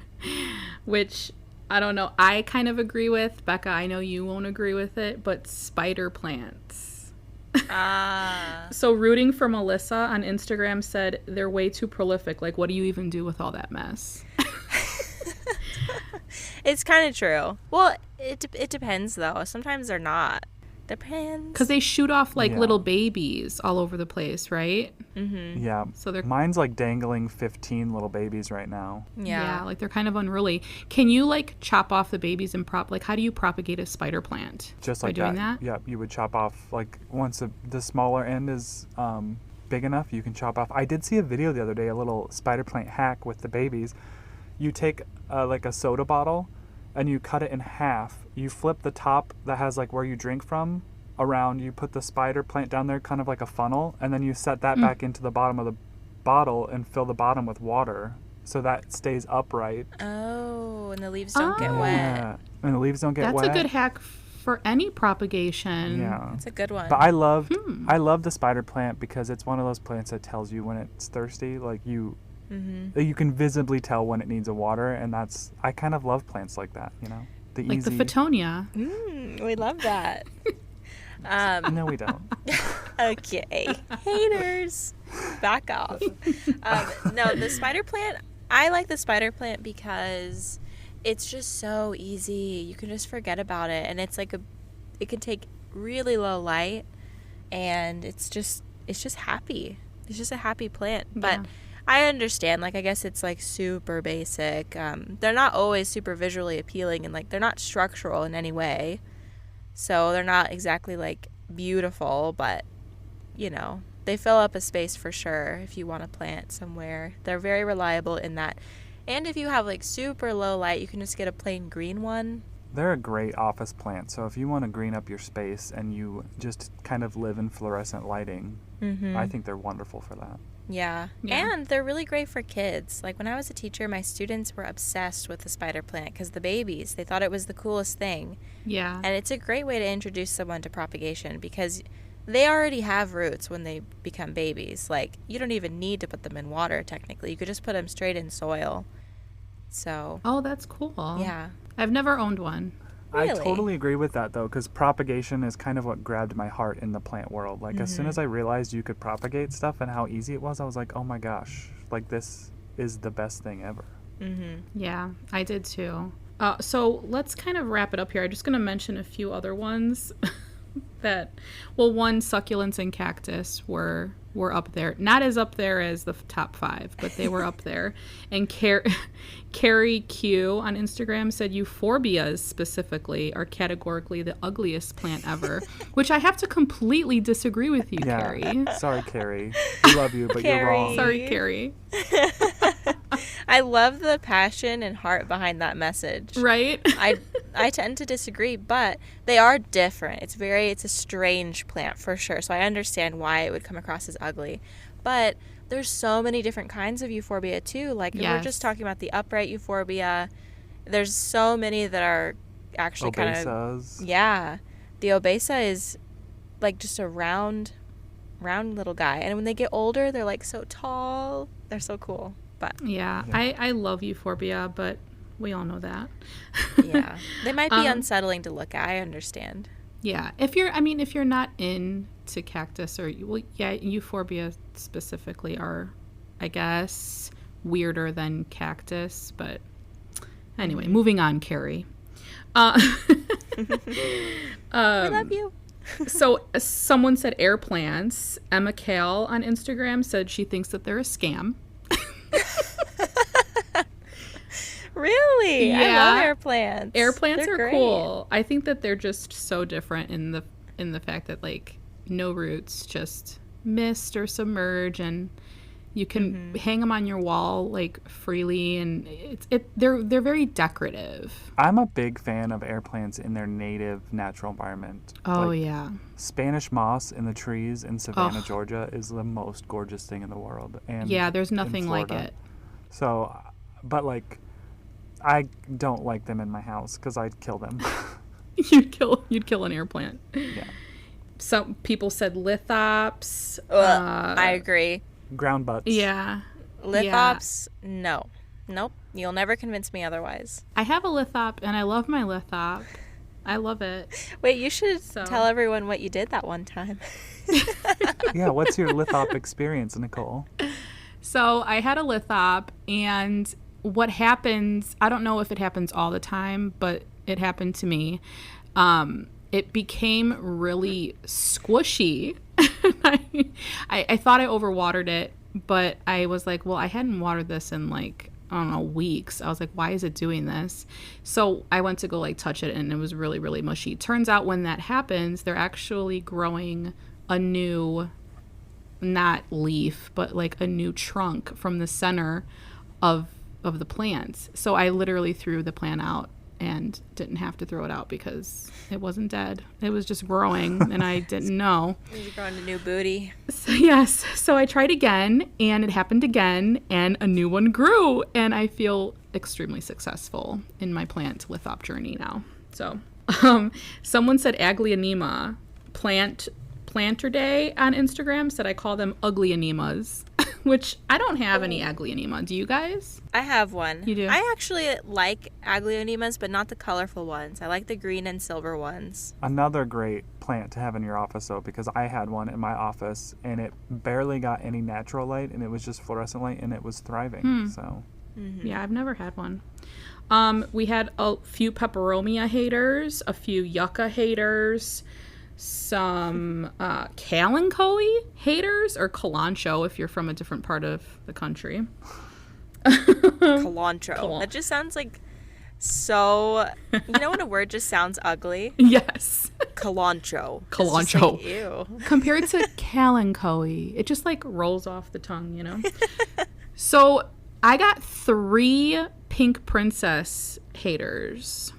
which I don't know, I kind of agree with. Becca, I know you won't agree with it, but spider plants. So Rooting for Melissa on Instagram said they're way too prolific. Like, what do you even do with all that mess? It's kind of true. Well, it depends, though. Sometimes they're not. Depends. Because they shoot off like little babies all over the place, right? Mm-hmm. Yeah. So mine's like dangling 15 little babies right now. Yeah, like they're kind of unruly. Can you like chop off the babies and how do you propagate a spider plant? Just like by doing that? Yeah, you would chop off like once the smaller end is big enough, you can chop off. I did see a video the other day, a little spider plant hack with the babies. You take like a soda bottle and you cut it in half. You flip the top that has like where you drink from around. You put the spider plant down there, kind of like a funnel, and then you set that back into the bottom of the bottle and fill the bottom with water so that stays upright. Oh, and the leaves don't get wet. Yeah, and the leaves don't get wet. That's a good hack for any propagation. Yeah, that's a good one. But I love the spider plant because it's one of those plants that tells you when it's thirsty. Like you can visibly tell when it needs a water, and I kind of love plants like that. You know, the Fittonia. We love that. No, we don't. Okay, haters, back off. No, the spider plant, I like the spider plant because it's just so easy. You can just forget about it, and it's like it can take really low light, and it's just happy. It's just a happy plant. But I understand, like, I guess it's like super basic. They're not always super visually appealing, and like they're not structural in any way, so they're not exactly like beautiful, but they fill up a space for sure if you want to plant somewhere. They're very reliable in that. And if you have like super low light, you can just get a plain green one. They're a great office plant. So if you want to green up your space and you just kind of live in fluorescent lighting, I think they're wonderful for that. Yeah. And they're really great for kids. Like when I was a teacher, my students were obsessed with the spider plant because the babies, they thought it was the coolest thing. Yeah. And it's a great way to introduce someone to propagation because they already have roots when they become babies. Like, you don't even need to put them in water, technically. You could just put them straight in soil. So. Oh, that's cool. Yeah. I've never owned one. Really? I totally agree with that, though, because propagation is kind of what grabbed my heart in the plant world. Like, as soon as I realized you could propagate stuff and how easy it was, I was like, oh my gosh, like, this is the best thing ever. Yeah, I did too. So let's kind of wrap it up here. I'm just going to mention a few other ones that, well, one, succulents and cactus were up there. Not as up there as the top 5, but they were up there. And Carrie Q on Instagram said euphorbias specifically are categorically the ugliest plant ever, which I have to completely disagree with you, Carrie. Sorry, Carrie. We love you, but you're wrong. Sorry, Carrie. I love the passion and heart behind that message. Right? I tend to disagree, but they are different. It's a strange plant for sure. So I understand why it would come across as ugly. But there's so many different kinds of euphorbia too. Like if we're just talking about the upright euphorbia, there's so many that are actually Obesas. Yeah. The obesa is like just a round little guy. And when they get older, they're like so tall. They're so cool. But yeah. I love euphorbia, but we all know that. Yeah. They might be unsettling to look at. I understand. Yeah. If you're not into cactus euphorbia specifically are, I guess, weirder than cactus. But anyway, moving on, Carrie. We love you. So someone said air plants. Emma Kale on Instagram said she thinks that they're a scam. Really? Yeah. I love air plants. Air plants They're are great. cool. I think that they're just so different in the fact that like no roots, just mist or submerge, and you can hang them on your wall like freely, and they're very decorative. I'm a big fan of air plants in their native natural environment. Oh, Like, yeah. Spanish moss in the trees in Savannah, Georgia is the most gorgeous thing in the world. And Yeah, there's nothing in like Florida. it. So, but like, I don't like them in my house because I'd kill them. You'd kill an air plant. Yeah. Some people said lithops. I agree. Ground butts. Yeah. Lithops, no. Nope. You'll never convince me otherwise. I have a lithop, and I love my lithop. I love it. Wait, you should So- tell everyone what you did that one time. Yeah, what's your lithop experience, Nicole? So I had a lithop, and what happens, I don't know if it happens all the time, but it happened to me. It became really squishy. I thought I overwatered it, but I was like, well, I hadn't watered this in like, I don't know, weeks. I was like, why is it doing this? So I went to go like touch it, and it was really, really mushy. Turns out when that happens, they're actually growing a new, not leaf, but like a new trunk from the center of the plant. So I literally threw the plant out and didn't have to throw it out because it wasn't dead. It was just growing, and I didn't know. You're growing a new booty. So, yes. So I tried again, and it happened again, and a new one grew, and I feel extremely successful in my plant lithop journey now. So someone said Aglionema planter day on Instagram said I call them ugly anemas, which I don't have any aglionema. Do you guys? I have one. You do? I actually like aglionemas, but not the colorful ones. I like the green and silver ones. Another great plant to have in your office, though, because I had one in my office, and it barely got any natural light, and it was just fluorescent light, and it was thriving. So Yeah, I've never had one. We had a few peperomia haters, a few yucca haters, some kalanchoe haters, or kalancho if you're from a different part of the country. Cilantro. That just sounds like so. You know when a word just sounds ugly? Yes. Cilantro. Cilantro. Like, ew. Compared to kalanchoe, it just like rolls off the tongue, you know? So I got 3 Pink Princess haters.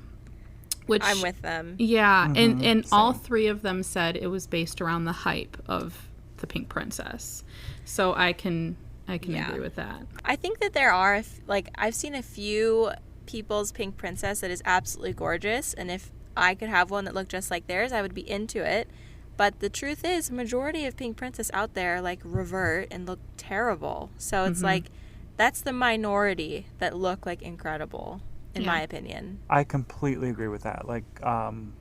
Which, I'm with them. Yeah, and all 3 of them said it was based around the hype of the Pink Princess. So I can agree with that. I think that there are, like, I've seen a few people's Pink Princess that is absolutely gorgeous, and if I could have one that looked just like theirs, I would be into it. But the truth is, majority of Pink Princess out there, like, revert and look terrible. So it's like, that's the minority that look, like, incredible, in my opinion. I completely agree with that. Like,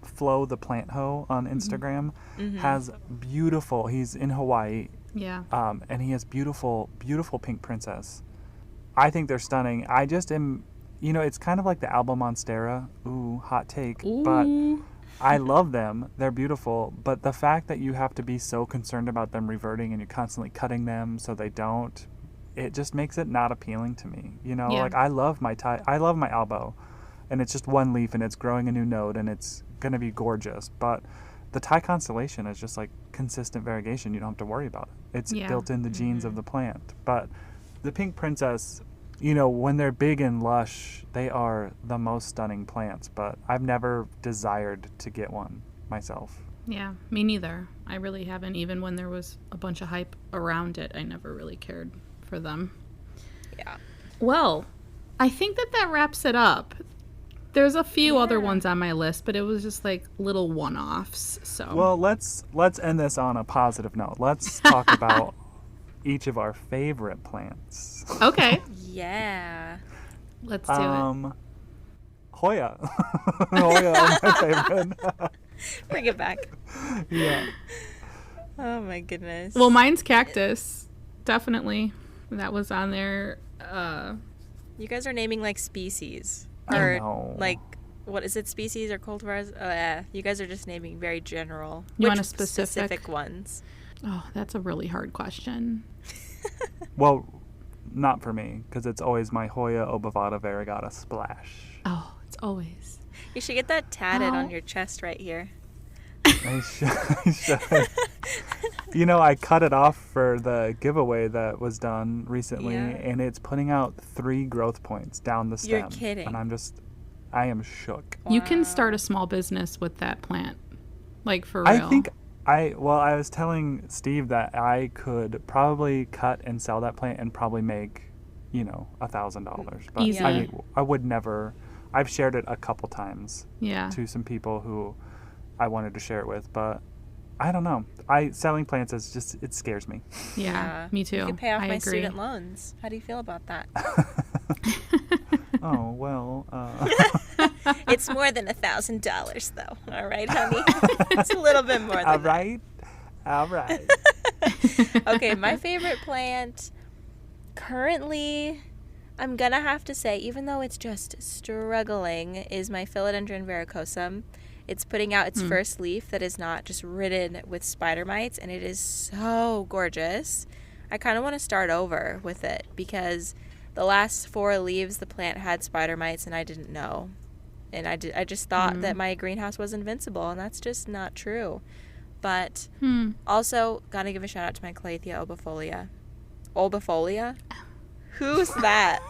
Flo the Plant Hoe on Instagram has beautiful, he's in Hawaii. Yeah. And he has beautiful, beautiful Pink Princess. I think they're stunning. I just am, you know, it's kind of like the Alba Monstera. Ooh, hot take. Ooh. But I love them. They're beautiful. But the fact that you have to be so concerned about them reverting and you're constantly cutting them so they don't, it just makes it not appealing to me. You know, like I love my Albo, and it's just one leaf and it's growing a new node and it's going to be gorgeous. But the Thai constellation is just like consistent variegation. You don't have to worry about it. It's built in the genes of the plant. But the Pink Princess, you know, when they're big and lush, they are the most stunning plants. But I've never desired to get one myself. Yeah, me neither. I really haven't. Even when there was a bunch of hype around it, I never really cared for them. Yeah. Well, I think that wraps it up. There's a few other ones on my list, but it was just like little one-offs. So well, let's end this on a positive note. Let's talk about each of our favorite plants. Okay. Yeah. Let's do it. Hoya. Hoya is my favorite. Bring it back. Yeah. Oh my goodness. Well, mine's cactus. Definitely. That was on there. You guys are naming like species. I Or know. like, what is it, species or cultivars? Oh, yeah. You guys are just naming very general. You want Which a specific ones? Oh, that's a really hard question. Well, not for me, because it's always my Hoya obovata variegata splash. Oh, it's always. You should get that tatted on your chest right here. I should. You know, I cut it off for the giveaway that was done recently, and it's putting out 3 growth points down the stem. You're kidding. And I am shook. Wow. You can start a small business with that plant. Like, for real. I think I was telling Steve that I could probably cut and sell that plant and probably make, you know, $1,000. But easy. I mean, I would never. I've shared it a couple times to some people who I wanted to share it with, but I don't know. Selling plants is just, it scares me. Yeah, me too. You could pay off I my agree. student loans. How do you feel about that? Oh, well. It's more than $1,000 though. All right, honey. It's a little bit more than All right. All right. Okay, my favorite plant currently, I'm gonna have to say, even though it's just struggling, is my Philodendron verrucosum. It's putting out its first leaf that is not just ridden with spider mites, and it is so gorgeous. I kind of want to start over with it because the last 4 leaves the plant had spider mites and I didn't know. And I just thought that my greenhouse was invincible, and that's just not true. But also, gotta give a shout out to my Calathea obifolia. Obifolia? Who's that?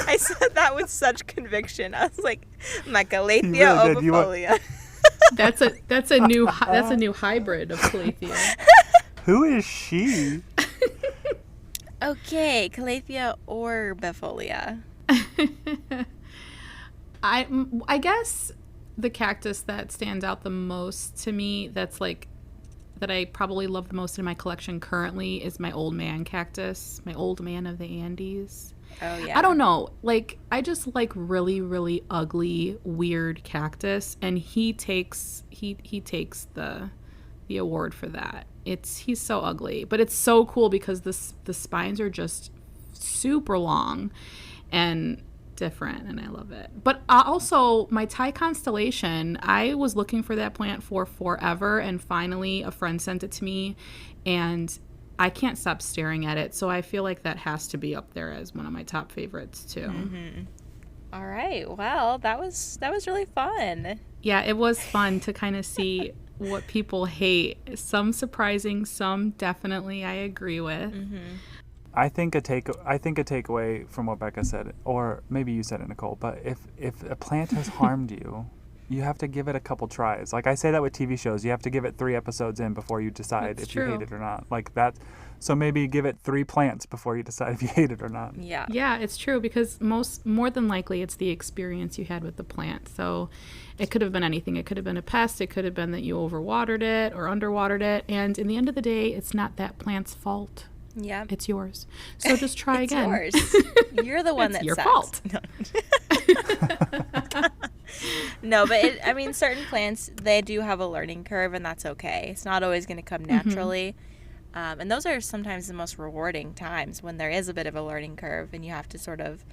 I said that with such conviction. I was like, my Calathea obifolia. That's a new hybrid of Calathea. Who is she? Okay, Calathea orbifolia. I guess the cactus that stands out the most to me, that's like that I probably love the most in my collection currently, is my old man cactus, my old man of the Andes. Oh yeah. I don't know, like I just like really, really ugly, weird cactus, and he takes the award for that. He's so ugly, but it's so cool because the spines are just super long, and different, and I love it. But also, my Thai constellation, I was looking for that plant for forever, and finally a friend sent it to me, and I can't stop staring at it. So I feel like that has to be up there as one of my top favorites too. All right. Well, that was really fun. Yeah, it was fun to kind of see what people hate. Some surprising, some definitely I agree with. I think a takeaway from what Becca said, or maybe you said it, Nicole, but if a plant has harmed you, you have to give it a couple tries. Like I say that with TV shows, you have to give it 3 episodes in before you decide That's if true. you hate it or not. Like that. So maybe give it 3 plants before you decide if you hate it or not. Yeah. Yeah, it's true, because more than likely it's the experience you had with the plant. So it could have been anything. It could have been a pest. It could have been that you overwatered it or underwatered it. And in the end of the day, it's not that plant's fault. Yeah. It's yours. So just try again. Yours. You're the one It's that your sucks. fault. No, but I mean, certain plants, they do have a learning curve, and that's okay. It's not always going to come naturally. And those are sometimes the most rewarding times, when there is a bit of a learning curve and you have to sort of,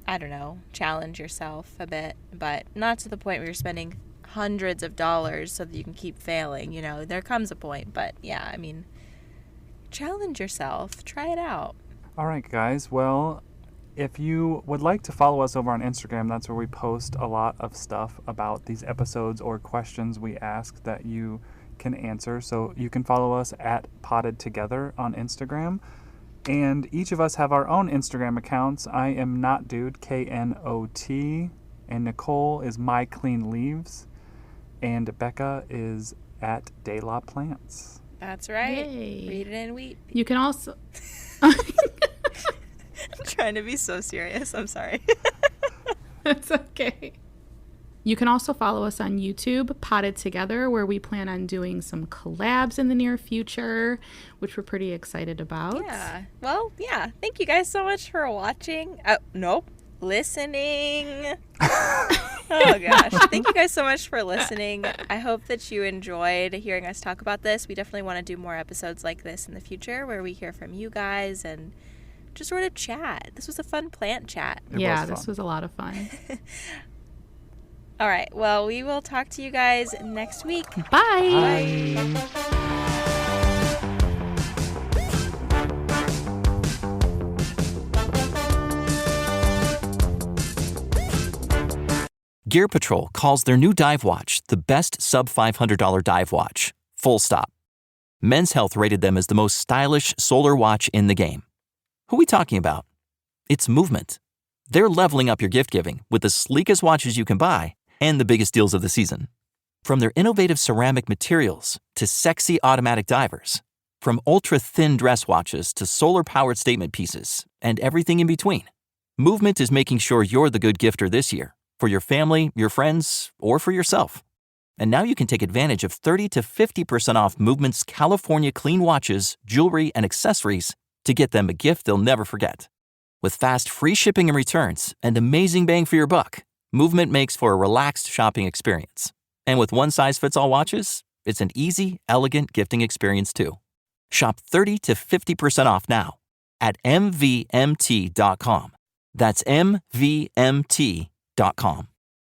I don't know, challenge yourself a bit, but not to the point where you're spending hundreds of dollars so that you can keep failing. You know, there comes a point, but yeah, I mean, challenge yourself, try it out. All right, guys. Well, if you would like to follow us over on Instagram, that's where we post a lot of stuff about these episodes or questions we ask that you can answer. So you can follow us at Potted Together on Instagram. And each of us have our own Instagram accounts. I am Not Dude, KNOT, and Nicole is My Clean Leaves, and Becca is at De La Plants. That's right. Yay. Read it and weep. You can also... I'm trying to be so serious. I'm sorry. It's okay. You can also follow us on YouTube, Potted Together, where we plan on doing some collabs in the near future, which we're pretty excited about. Yeah. Well, yeah. Thank you guys so much for watching. Listening. Oh, gosh. Thank you guys so much for listening. I hope that you enjoyed hearing us talk about this. We definitely want to do more episodes like this in the future, where we hear from you guys and just sort of chat. This was a fun plant chat. This was a lot of fun. All right. Well, we will talk to you guys next week. Bye. Bye. Gear Patrol calls their new dive watch the best sub-$500 dive watch. Full stop. Men's Health rated them as the most stylish solar watch in the game. Who are we talking about? It's Movement. They're leveling up your gift giving with the sleekest watches you can buy and the biggest deals of the season. From their innovative ceramic materials to sexy automatic divers, from ultra-thin dress watches to solar-powered statement pieces, and everything in between, Movement is making sure you're the good gifter this year, for your family, your friends, or for yourself. And now you can take advantage of 30 to 50% off Movement's California clean watches, jewelry, and accessories to get them a gift they'll never forget. With fast, free shipping and returns and amazing bang for your buck, Movement makes for a relaxed shopping experience. And with one-size-fits-all watches, it's an easy, elegant gifting experience too. Shop 30 to 50% off now at mvmt.com. That's mvmt.com.